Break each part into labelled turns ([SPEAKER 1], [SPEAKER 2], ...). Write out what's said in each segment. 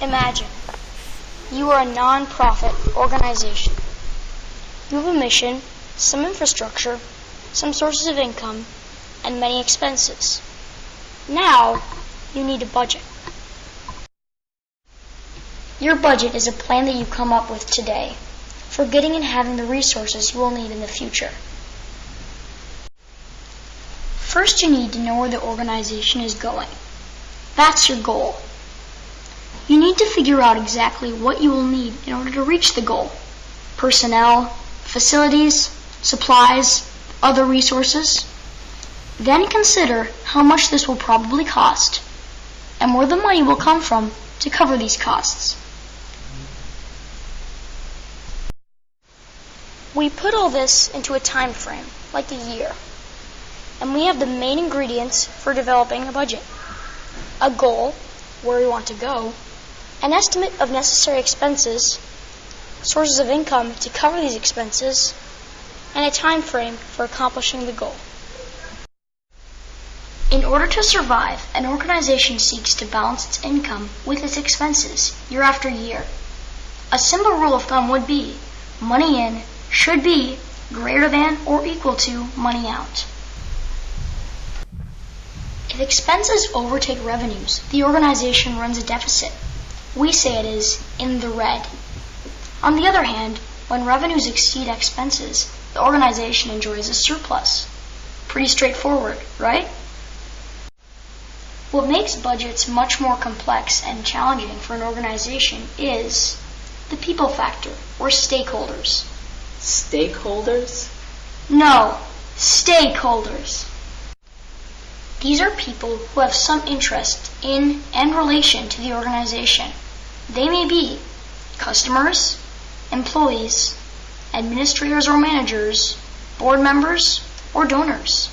[SPEAKER 1] Imagine you are a non-profit organization. You have a mission, some infrastructure, some sources of income, and many expenses. Now, you need a budget. Your budget is a plan that you come up with today for getting and having the resources you will need in the future. First, you need to know where the organization is going. That's your goal. You need to figure out exactly what you will need in order to reach the goal. Personnel, facilities, supplies, other resources. Then consider how much this will probably cost and where the money will come from to cover these costs. We put all this into a time frame, like a year, and we have the main ingredients for developing a budget. A goal, where we want to go, an estimate of necessary expenses, sources of income to cover these expenses, and a time frame for accomplishing the goal. In order to survive, an organization seeks to balance its income with its expenses year after year. A simple rule of thumb would be, money in should be greater than or equal to money out. If expenses overtake revenues, the organization runs a deficit. We say it is in the red. On the other hand, when revenues exceed expenses, the organization enjoys a surplus. Pretty straightforward, right? What makes budgets much more complex and challenging for an organization is the people factor, or stakeholders.
[SPEAKER 2] Stakeholders?
[SPEAKER 1] No, stakeholders. These are people who have some interest in and relation to the organization. They may be customers, employees, administrators or managers, board members, or donors,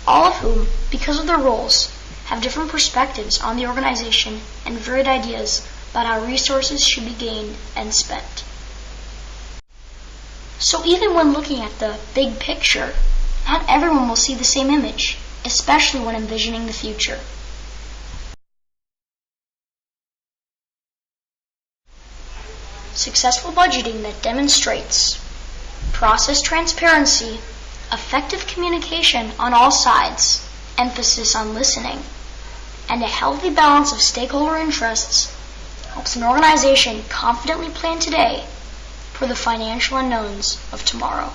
[SPEAKER 1] all of whom, because of their roles, have different perspectives on the organization and varied ideas about how resources should be gained and spent. So even when looking at the big picture, not everyone will see the same image, especially when envisioning the future. Successful budgeting that demonstrates process transparency, effective communication on all sides, emphasis on listening, and a healthy balance of stakeholder interests helps an organization confidently plan today for the financial unknowns of tomorrow.